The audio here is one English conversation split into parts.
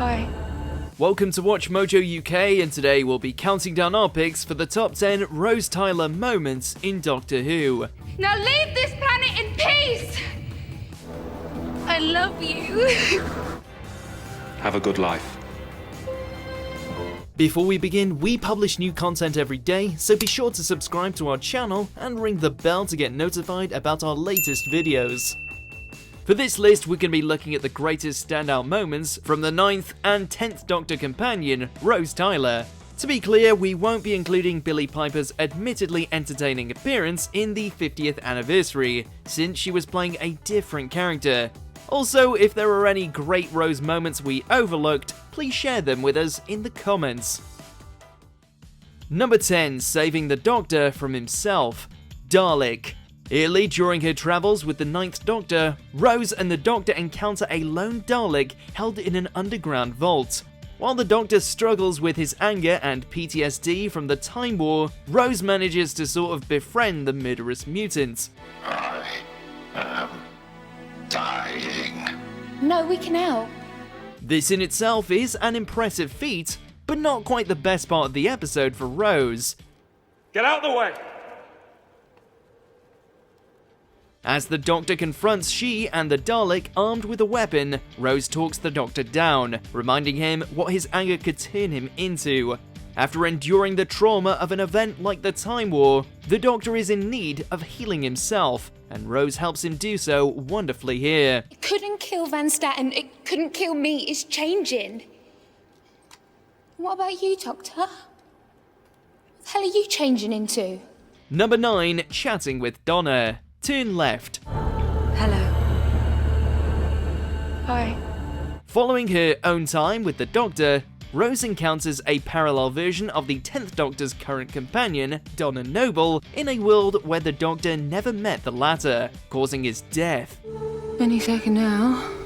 Hi. Welcome to WatchMojo UK, and today we'll be counting down our picks for the top 10 Rose Tyler moments in Doctor Who. Now leave this planet in peace! I love you. Have a good life. Before we begin, we publish new content every day, so be sure to subscribe to our channel and ring the bell to get notified about our latest videos. For this list, we're going to be looking at the greatest standout moments from the 9th and 10th Doctor companion, Rose Tyler. To be clear, we won't be including Billie Piper's admittedly entertaining appearance in the 50th anniversary, since she was playing a different character. Also, if there are any great Rose moments we overlooked, please share them with us in the comments. Number 10, saving the Doctor from himself. Dalek. Early during her travels with the 9th Doctor, Rose and the Doctor encounter a lone Dalek held in an underground vault. While the Doctor struggles with his anger and PTSD from the Time War, Rose manages to sort of befriend the murderous mutant. I am dying. No, we can help. This in itself is an impressive feat, but not quite the best part of the episode for Rose. Get out of the way! As the Doctor confronts she and the Dalek armed with a weapon, Rose talks the Doctor down, reminding him what his anger could turn him into. After enduring the trauma of an event like the Time War, the Doctor is in need of healing himself, and Rose helps him do so wonderfully here. It couldn't kill Van Staten. It couldn't kill me. It's changing. What about you, Doctor? What the hell are you changing into? Number 9, chatting with Donna. Turn left. Hello. Hi. Following her own time with the Doctor, Rose encounters a parallel version of the 10th Doctor's current companion, Donna Noble, in a world where the Doctor never met the latter, causing his death. Any second now.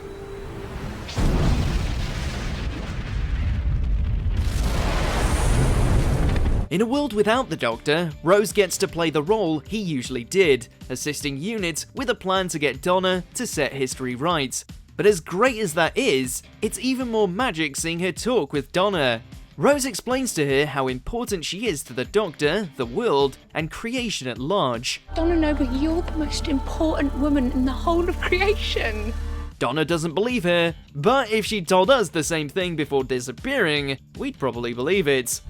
In a world without the Doctor, Rose gets to play the role he usually did, assisting units with a plan to get Donna to set history right. But as great as that is, it's even more magic seeing her talk with Donna. Rose explains to her how important she is to the Doctor, the world, and creation at large. Donna Noble, you're the most important woman in the whole of creation. Donna doesn't believe her, but if she told us the same thing before disappearing, we'd probably believe it.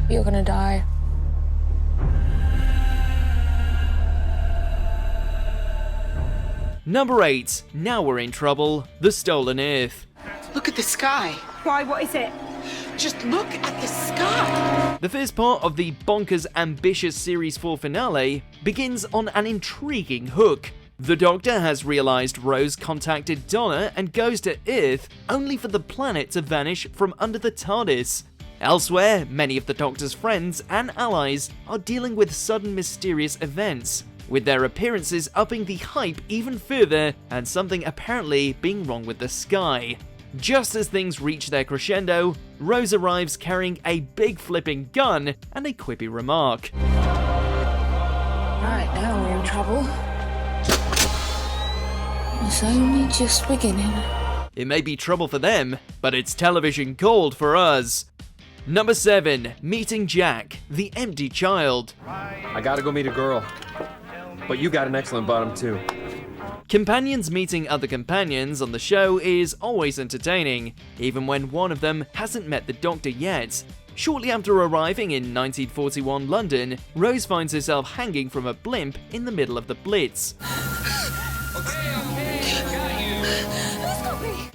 You're gonna die. Number 8, now we're in trouble, the Stolen Earth. Look at the sky. Why, what is it? Just look at the sky. The first part of the bonkers ambitious Series 4 finale begins on an intriguing hook. The Doctor has realized Rose contacted Donna and goes to Earth only for the planet to vanish from under the TARDIS. Elsewhere, many of the Doctor's friends and allies are dealing with sudden mysterious events, with their appearances upping the hype even further and something apparently being wrong with the sky. Just as things reach their crescendo, Rose arrives carrying a big flipping gun and a quippy remark. Right, now we're in trouble. It's only just beginning. It may be trouble for them, but it's television gold for us. Number 7, meeting Jack, the empty child. I gotta go meet a girl. But you got an excellent bottom too. Companions meeting other companions on the show is always entertaining, even when one of them hasn't met the Doctor yet. Shortly after arriving in 1941 London, Rose finds herself hanging from a blimp in the middle of the Blitz.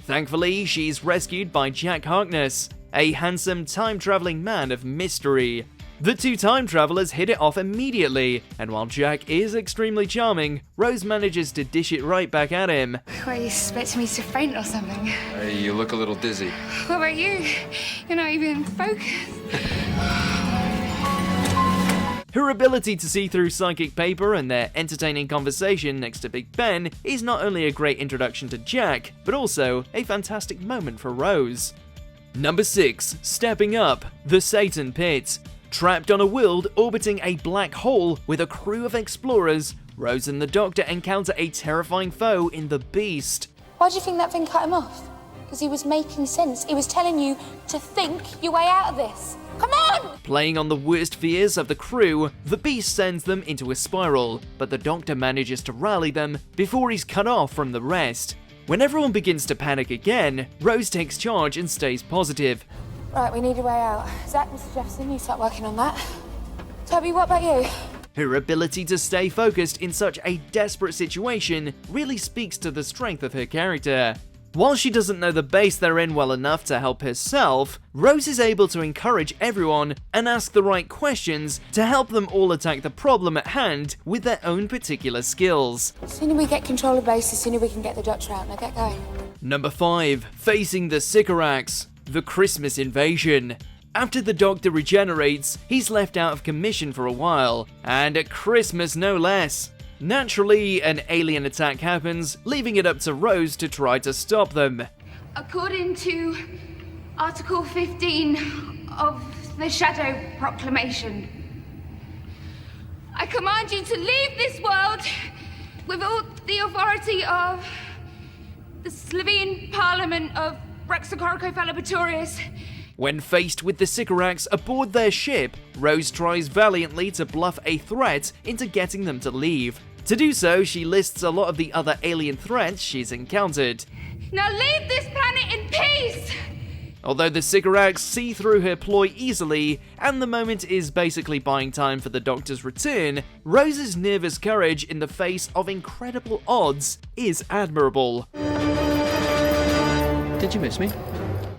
Thankfully, she's rescued by Jack Harkness, a handsome time-traveling man of mystery. The two time travelers hit it off immediately, and while Jack is extremely charming, Rose manages to dish it right back at him. What, you expecting me to faint or something? Hey, you look a little dizzy. What about you? You're not even focused. Her ability to see through psychic paper and their entertaining conversation next to Big Ben is not only a great introduction to Jack, but also a fantastic moment for Rose. Number 6, stepping up, the Satan Pit. Trapped on a world orbiting a black hole with a crew of explorers, Rose and the Doctor encounter a terrifying foe in the Beast. Why do you think that thing cut him off? because he was making sense. He was telling you to think your way out of this. Come on! Playing on the worst fears of the crew, the Beast sends them into a spiral, but the Doctor manages to rally them before he's cut off from the rest. When everyone begins to panic again, Rose takes charge and stays positive. Right, we need a way out. Zach, Mr. Jefferson, you start working on that. Toby, what about you? Her ability to stay focused in such a desperate situation really speaks to the strength of her character. While she doesn't know the base they're in well enough to help herself, Rose is able to encourage everyone and ask the right questions to help them all attack the problem at hand with their own particular skills. The sooner we get control of base, the sooner we can get the Doctor out. Now get going. Number 5. Facing the Sycorax. The Christmas Invasion. After the Doctor regenerates, he's left out of commission for a while, and at Christmas no less. Naturally, an alien attack happens, leaving it up to Rose to try to stop them. According to Article 15 of the Shadow Proclamation, I command you to leave this world with all the authority of the Slovene Parliament of Brexicorico When faced with the Sycorax aboard their ship, Rose tries valiantly to bluff a threat into getting them to leave. To do so, she lists a lot of the other alien threats she's encountered. Now leave this planet in peace! Although the Sycorax see through her ploy easily, and the moment is basically buying time for the Doctor's return, Rose's nervous courage in the face of incredible odds is admirable. Did you miss me?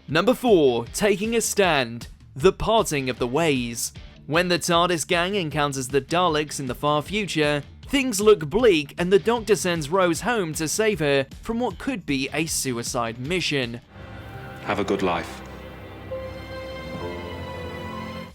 Number 4. Taking a stand. The Parting of the Ways. When the TARDIS gang encounters the Daleks in the far future, things look bleak and the Doctor sends Rose home to save her from what could be a suicide mission. Have a good life.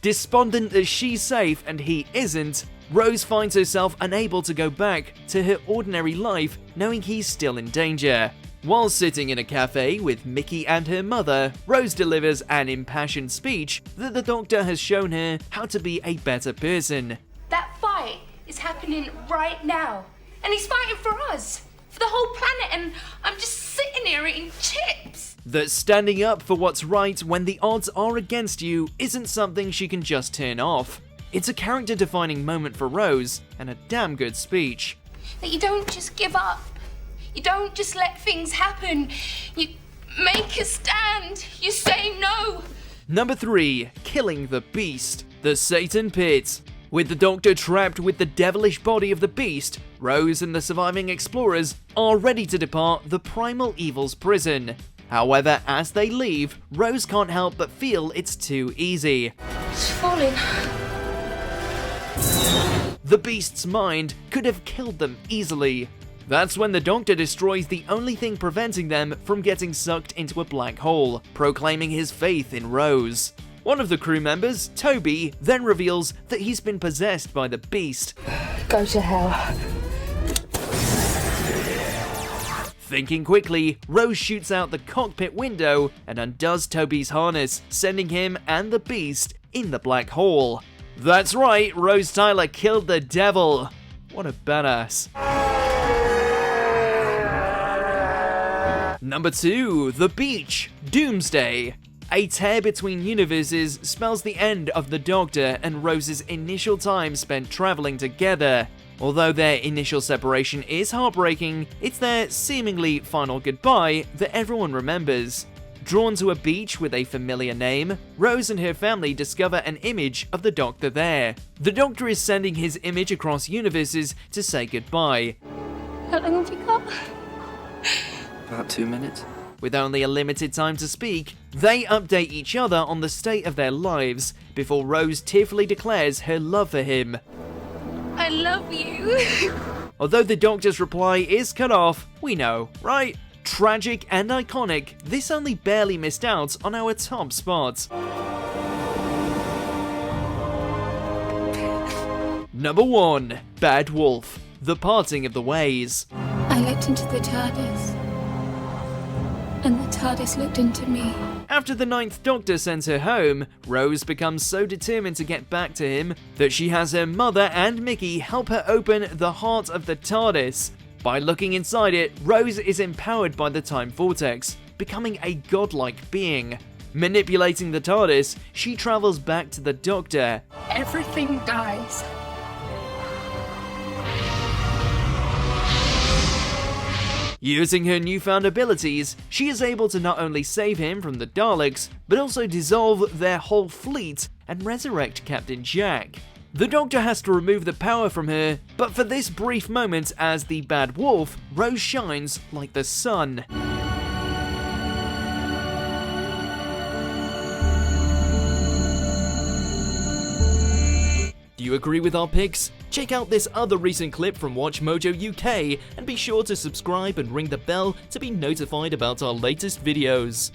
Despondent that she's safe and he isn't, Rose finds herself unable to go back to her ordinary life knowing he's still in danger. While sitting in a cafe with Mickey and her mother, Rose delivers an impassioned speech that the Doctor has shown her how to be a better person. That fight is happening right now. And he's fighting for us, for the whole planet, and I'm just sitting here eating chips. That standing up for what's right when the odds are against you isn't something she can just turn off. It's a character-defining moment for Rose, and a damn good speech. That you don't just give up. You don't just let things happen. You make a stand. You say no. Number 3. Killing the Beast. The Satan Pit. With the Doctor trapped with the devilish body of the Beast, Rose and the surviving explorers are ready to depart the Primal Evil's prison. However, as they leave, Rose can't help but feel it's too easy. It's falling. The Beast's mind could have killed them easily. That's when the Doctor destroys the only thing preventing them from getting sucked into a black hole, proclaiming his faith in Rose. One of the crew members, Toby, then reveals that he's been possessed by the Beast. Go to hell. Thinking quickly, Rose shoots out the cockpit window and undoes Toby's harness, sending him and the Beast in the black hole. That's right, Rose Tyler killed the devil. What a badass. Number 2. The Beach. Doomsday. A tear between universes spells the end of the Doctor and Rose's initial time spent traveling together. Although their initial separation is heartbreaking, it's their seemingly final goodbye that everyone remembers. Drawn to a beach with a familiar name, Rose and her family discover an image of the Doctor there. The Doctor is sending his image across universes to say goodbye. How long have you got? About 2 minutes. With only a limited time to speak, they update each other on the state of their lives before Rose tearfully declares her love for him. I love you. Although the Doctor's reply is cut off, we know, right? Tragic and iconic, this only barely missed out on our top spot. Number 1. Bad Wolf. The Parting of the Ways. I looked into the TARDIS, and the TARDIS looked into me. After the 9th Doctor sends her home, Rose becomes so determined to get back to him that she has her mother and Mickey help her open the heart of the TARDIS. By looking inside it, Rose is empowered by the time vortex, becoming a godlike being. Manipulating the TARDIS, she travels back to the Doctor. Everything dies. Using her newfound abilities, she is able to not only save him from the Daleks, but also dissolve their whole fleet and resurrect Captain Jack. The Doctor has to remove the power from her, but for this brief moment as the Bad Wolf, Rose shines like the sun. Do you agree with our picks? Check out this other recent clip from WatchMojo UK and be sure to subscribe and ring the bell to be notified about our latest videos.